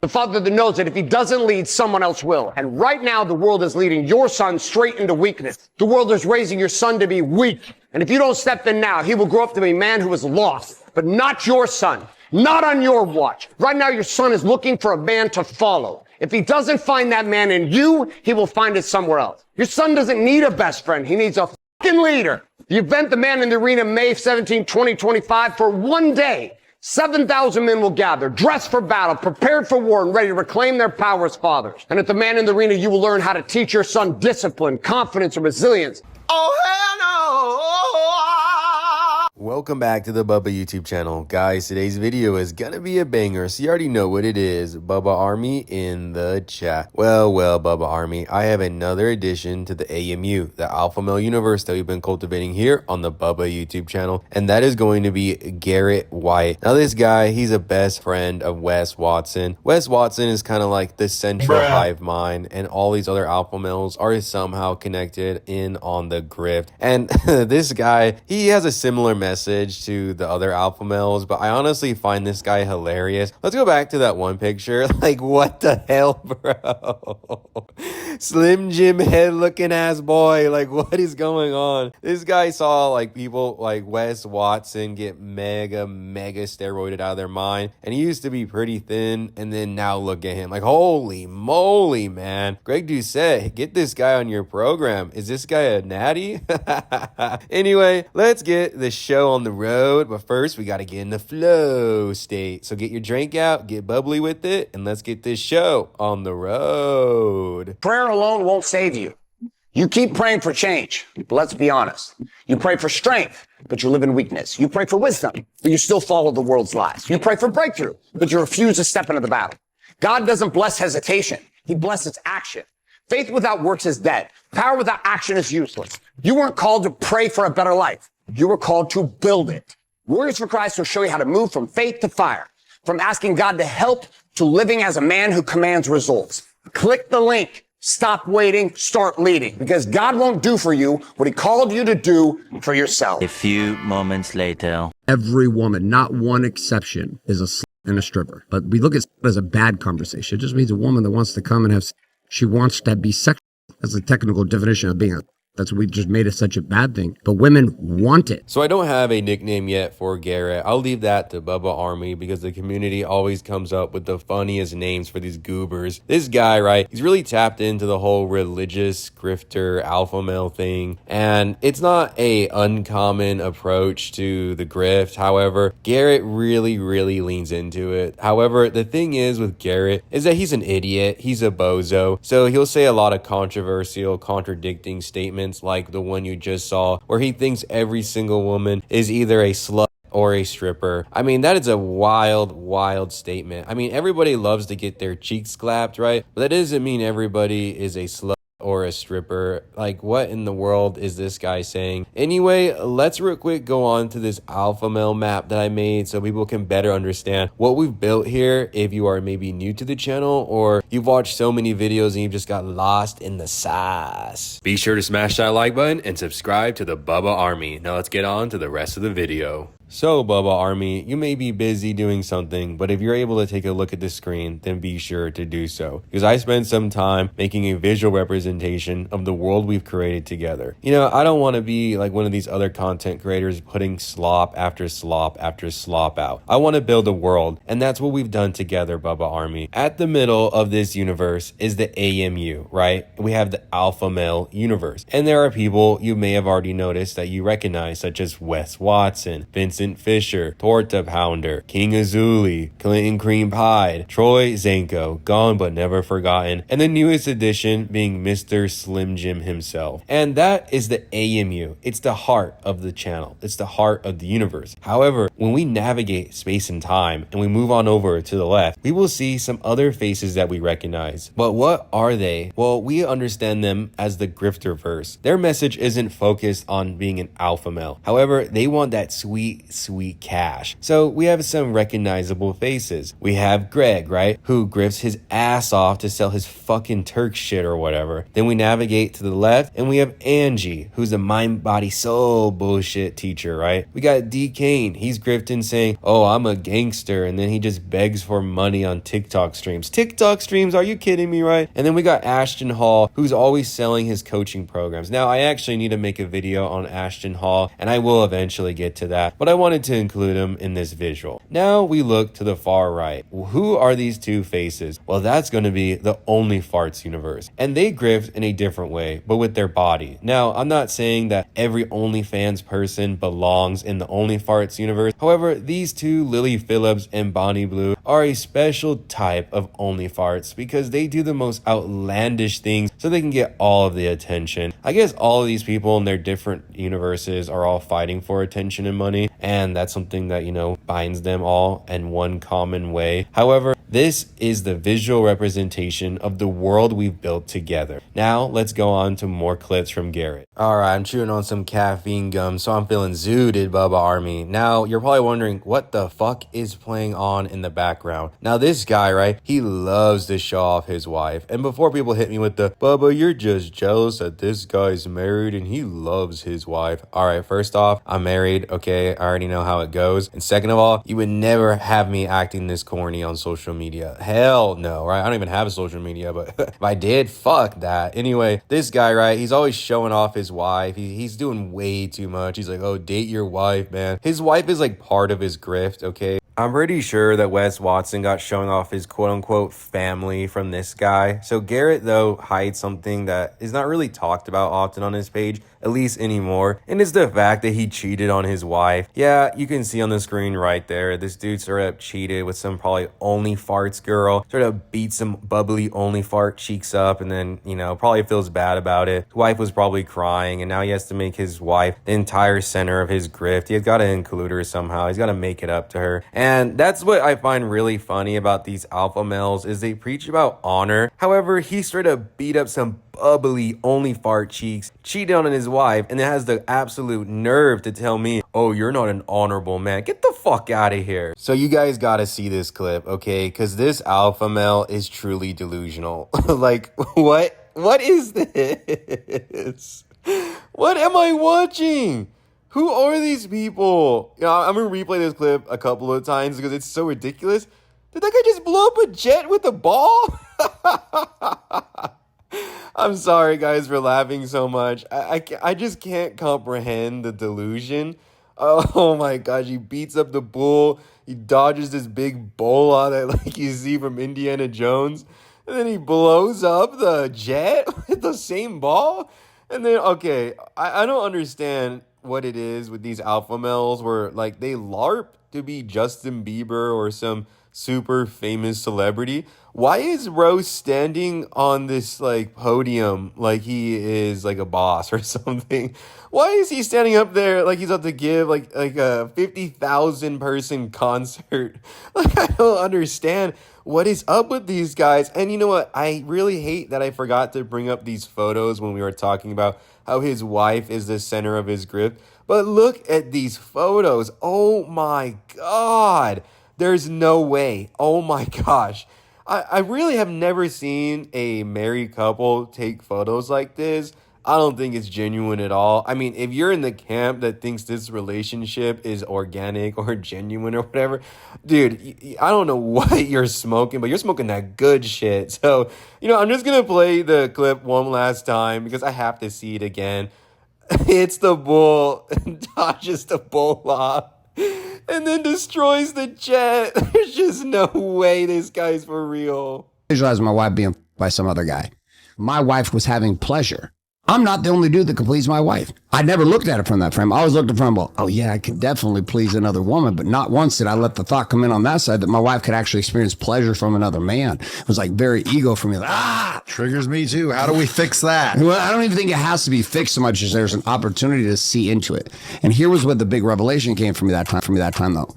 The father that knows that if he doesn't lead, someone else will. And right now, the world is leading your son straight into weakness. The world is raising your son to be weak. And if you don't step in now, he will grow up to be a man who is lost. But not your son. Not on your watch. Right now, your son is looking for a man to follow. If he doesn't find that man in you, he will find it somewhere else. Your son doesn't need a best friend. He needs a fucking leader. The event, the Man in the Arena, May 17, 2025, for one day. 7,000 men will gather, dressed for battle, prepared for war, and ready to reclaim their power as fathers. And at the Man in the Arena, you will learn how to teach your son discipline, confidence, and resilience. Oh, hell no! Welcome back to the Bubba YouTube channel. Guys, today's video is gonna be a banger, so you already know what it is. Bubba Army in the chat. Well, Bubba Army, I have another addition to the AMU, the Alpha Male Universe that we've been cultivating here on the Bubba YouTube channel, and that is going to be Garret White. Now, this guy, he's a best friend of Wes Watson. Wes Watson is kind of like the central hive mind, and all these other alpha males are somehow connected in on the grift. And this guy, he has a similar message to the other alpha males, but I honestly find this guy hilarious. Let's go back to that one picture. Like, what the hell, bro? Slim Jim head looking ass boy. Like, what is going on? This guy saw like people like Wes Watson get mega steroided out of their mind, and he used to be pretty thin, and then now look at him. Like, holy moly, man. Greg Doucette, get this guy on your program. Is this guy a natty? Anyway, let's get the show on the road, but first we got to get in the flow state. So get your drink out, get bubbly with it, and let's get this show on the road. Prayer alone won't save you. You keep praying for change, but let's be honest. You pray for strength, but you live in weakness. You pray for wisdom, but you still follow the world's lies. You pray for breakthrough, but you refuse to step into the battle. God doesn't bless hesitation. He blesses action. Faith without works is dead. Power without action is useless. You weren't called to pray for a better life. You were called to build it. Warriors for Christ will show you how to move from faith to fire, from asking God to help to living as a man who commands results. Click the link. Stop waiting. Start leading. Because God won't do for you what he called you to do for yourself. A few moments later. Every woman, not one exception, is a slut and a stripper. But we look at it as a bad conversation. It just means a woman that wants to come and have, she wants to be sexual. That's the technical definition of being a. That's what we just made it such a bad thing. But women want it. So I don't have a nickname yet for Garret. I'll leave that to Bubba Army because the community always comes up with the funniest names for these goobers. This guy, right, he's really tapped into the whole religious grifter alpha male thing. And it's not a uncommon approach to the grift. However, Garret really leans into it. However, the thing is with Garret is that he's an idiot. He's a bozo. So he'll say a lot of controversial, contradicting statements like the one you just saw, where he thinks every single woman is either a slut or a stripper. I mean, that is a wild statement. I mean, everybody loves to get their cheeks clapped, right? But that doesn't mean everybody is a slut or a stripper. Like, what in the world is this guy saying? Anyway, let's real quick go on to this alpha male map that I made so people can better understand what we've built here if you are maybe new to the channel or you've watched so many videos and you've just got lost in the sauce. Be sure to smash that like button and subscribe to the Bubba Army. Now let's get on to the rest of the video. So, Bubba Army, you may be busy doing something, but if you're able to take a look at the screen, then be sure to do so. Because I spent some time making a visual representation of the world we've created together. You know, I don't want to be like one of these other content creators putting slop after slop after slop out. I want to build a world, and that's what we've done together, Bubba Army. At the middle of this universe is the AMU, right? We have the Alpha Male Universe. And there are people you may have already noticed that you recognize, such as Wes Watson, Vincent Fisher, Torta Pounder, King Azuli, Clinton Cream Pie, Troy Zanko, Gone But Never Forgotten, and the newest addition being Mr. Slim Jim himself. And that is the AMU. It's the heart of the channel. It's the heart of the universe. However, when we navigate space and time and we move on over to the left, we will see some other faces that we recognize. But what are they? Well, we understand them as the Grifterverse. Their message isn't focused on being an alpha male. However, they want that sweet sweet, sweet cash. So we have some recognizable faces. We have Greg, right? Who grifts his ass off to sell his fucking Turk shit or whatever. Then we navigate to the left and we have Angie, who's a mind, body, soul bullshit teacher, right? We got D. Kane. He's grifting saying, oh, I'm a gangster. And then he just begs for money on TikTok streams. TikTok streams? Are you kidding me, right? And then we got Ashton Hall, who's always selling his coaching programs. Now, I actually need to make a video on Ashton Hall, and I will eventually get to that, but I wanted to include him in this visual. Now we look to the far right. Who are these two faces? Well, that's going to be the Only Farts universe. And they grift in a different way, but with their body. Now, I'm not saying that every OnlyFans person belongs in the Only Farts universe. However, these two, Lily Phillips and Bonnie Blue, are a special type of Only Farts because they do the most outlandish things so they can get all of the attention. I guess all of these people in their different universes are all fighting for attention and money, and that's something that, you know, binds them all in one common way. However, this is the visual representation of the world we've built together. Now, let's go on to more clips from Garret. Alright, I'm chewing on some caffeine gum, so I'm feeling zooted, Bubba Army. Now, you're probably wondering, what the fuck is playing on in the background? Now, this guy, right, he loves to show off his wife. And before people hit me with the, Bubba, you're just jealous that this guy's married and he loves his wife. Alright, first off, I'm married, okay, I already know how it goes. And second of all, you would never have me acting this corny on social media. Hell no, right? I don't even have a social media, but if I did, fuck that. Anyway, this guy, right, he's always showing off his wife. He's doing way too much. He's like, oh, date your wife, man. His wife is like part of his grift, okay? I'm pretty sure that Wes Watson got showing off his quote-unquote family from this guy. So Garret, though, hides something that is not really talked about often on his page, at least anymore, and it's the fact that he cheated on his wife. Yeah, you can see on the screen right there, this dude sort of cheated with some probably Only Farts girl, sort of beat some bubbly Only Fart cheeks up, and then, you know, probably feels bad about it. His wife was probably crying, and now he has to make his wife the entire center of his grift. He's got to include her somehow. He's got to make it up to her. And that's what I find really funny about these alpha males, is they preach about honor. However, he straight up beat up some bubbly Only Fart cheeks, cheated on his wife, and then has the absolute nerve to tell me, oh, you're not an honorable man. Get the fuck out of here. So you guys gotta see this clip, okay? Because this alpha male is truly delusional. Like, what is this? What am I watching? Who are these people? You know, I'm gonna replay this clip a couple of times because it's so ridiculous. Did that guy just blow up a jet with a ball? I'm sorry, guys, for laughing so much. I just can't comprehend the delusion. Oh my gosh, he beats up the bull. He dodges this big bola that like you see from Indiana Jones. And then he blows up the jet with the same ball. And then, okay, I don't understand what it is with these alpha males where like they LARP to be Justin Bieber or some super famous celebrity. Why is Rose standing on this like podium like he is like a boss or something? Why is he standing up there like he's about to give like a 50,000 person concert? Like, I don't understand what is up with these guys. And you know what? I really hate that I forgot to bring up these photos when we were talking about how his wife is the center of his grip. But look at these photos. Oh my God. There's no way. Oh my gosh. I really have never seen a married couple take photos like this. I don't think it's genuine at all. I mean, if you're in the camp that thinks this relationship is organic or genuine or whatever, dude, I don't know what you're smoking, but you're smoking that good shit. So, you know, I'm just going to play the clip one last time because I have to see it again. It's the bull and dodges the bull off. And then destroys the jet. There's just no way this guy's for real. Visualize my wife being by some other guy. My wife was having pleasure. I'm not the only dude that can please my wife. I never looked at it from that frame. I always looked at it from, well, oh yeah, I can definitely please another woman, but not once did I let the thought come in on that side that my wife could actually experience pleasure from another man. It was like very ego for me. Like, triggers me too. How do we fix that? Well, I don't even think it has to be fixed so much as there's an opportunity to see into it. And here was what the big revelation came from me that time though.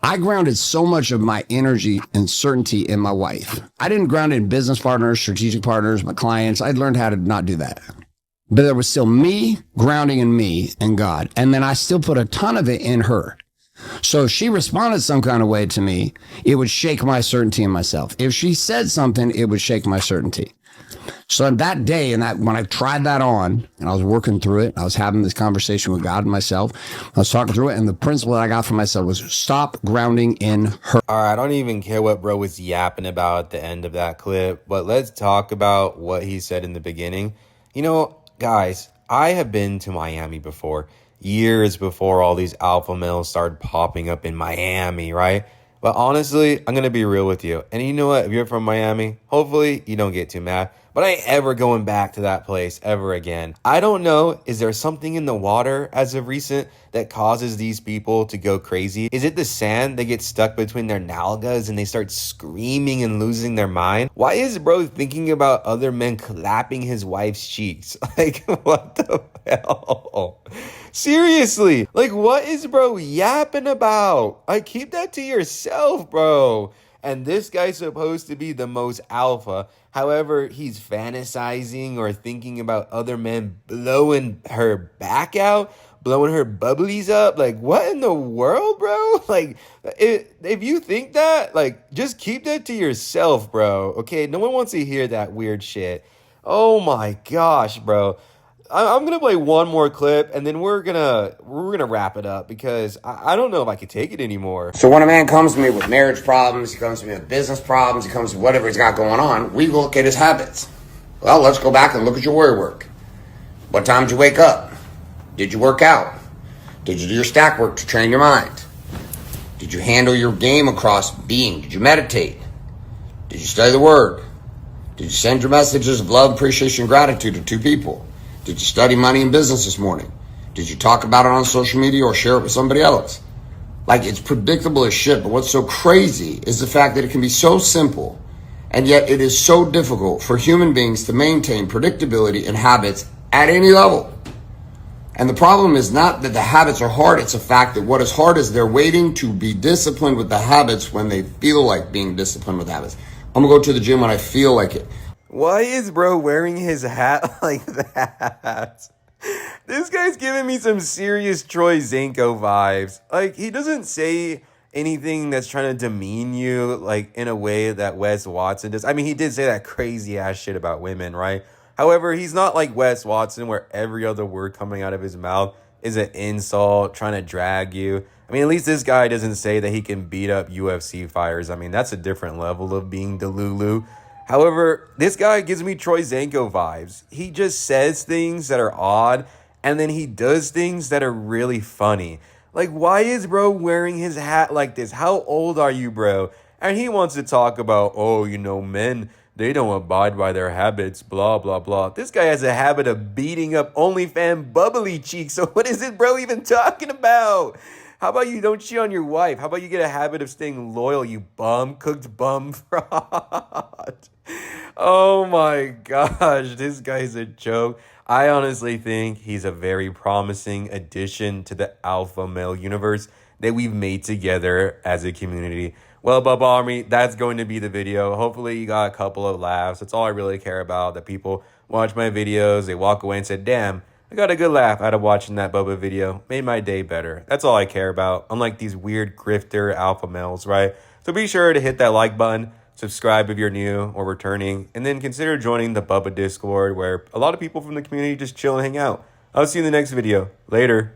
I grounded so much of my energy and certainty in my wife. I didn't ground it in business partners, strategic partners, my clients. I learned how to not do that. But there was still me grounding in me and God. And then I still put a ton of it in her. So if she responded some kind of way to me, it would shake my certainty in myself. If she said something, it would shake my certainty. So that day, when I tried that on, and I was working through it, I was having this conversation with God and myself. I was talking through it, and the principle that I got for myself was stop grounding in her. All right, I don't even care what bro was yapping about at the end of that clip, but let's talk about what he said in the beginning. You know, guys, I have been to Miami before, years before all these alpha males started popping up in Miami, right? But honestly, I'm going to be real with you. And you know what? If you're from Miami, hopefully you don't get too mad. But I ain't ever going back to that place ever again. I don't know. Is there something in the water as of recent that causes these people to go crazy? Is it the sand? They get stuck between their nalgas and they start screaming and losing their mind? Why is bro thinking about other men clapping his wife's cheeks? Like, what the hell? Seriously, like, what is bro yapping about? Like, keep that to yourself, bro. And this guy's supposed to be the most alpha. However, he's fantasizing or thinking about other men blowing her back out, blowing her bubblies up. Like, what in the world, bro? Like, if you think that, like, just keep that to yourself, bro. Okay, no one wants to hear that weird shit. Oh my gosh, bro. I'm gonna play one more clip and then we're gonna wrap it up because I don't know if I can take it anymore. So when a man comes to me with marriage problems, he comes to me with business problems, he comes with whatever he's got going on, we look at his habits. Well, let's go back and look at your warrior work. What time did you wake up? Did you work out? Did you do your stack work to train your mind? Did you handle your game across being? Did you meditate? Did you study the word? Did you send your messages of love, appreciation, and gratitude to 2 people? Did you study money and business this morning? Did you talk about it on social media or share it with somebody else? Like, it's predictable as shit, but what's so crazy is the fact that it can be so simple, and yet it is so difficult for human beings to maintain predictability and habits at any level. And the problem is not that the habits are hard, it's a fact that what is hard is they're waiting to be disciplined with the habits when they feel like being disciplined with habits. I'm gonna go to the gym when I feel like it. Why is bro wearing his hat like that? This guy's giving me some serious Troy Zanko vibes. Like, he doesn't say anything that's trying to demean you, like, in a way that Wes Watson does. I mean, he did say that crazy ass shit about women, right? However, he's not like Wes Watson, where every other word coming out of his mouth is an insult, trying to drag you. I mean, at least this guy doesn't say that he can beat up UFC fighters. I mean, that's a different level of being delulu. However, this guy gives me Troy Zanko vibes. He just says things that are odd, and then he does things that are really funny. Like, why is bro wearing his hat like this? How old are you, bro? And he wants to talk about, oh, you know, men, they don't abide by their habits, blah, blah, blah. This guy has a habit of beating up OnlyFans bubbly cheeks. So what is it bro even talking about? How about you don't cheat on your wife? How about you get a habit of staying loyal, you bum, cooked bum fraud? Oh my gosh, this guy's a joke. I honestly think he's a very promising addition to the alpha male universe that we've made together as a community. Well, Bubba Army, that's going to be the video. Hopefully you got a couple of laughs. That's all I really care about, that people watch my videos, they walk away and say, damn, I got a good laugh out of watching that Bubba video. Made my day better. That's all I care about, unlike these weird grifter alpha males, right? So be sure to hit that like button, subscribe if you're new or returning, and then consider joining the Bubba Discord, where a lot of people from the community just chill and hang out. I'll see you in the next video. Later.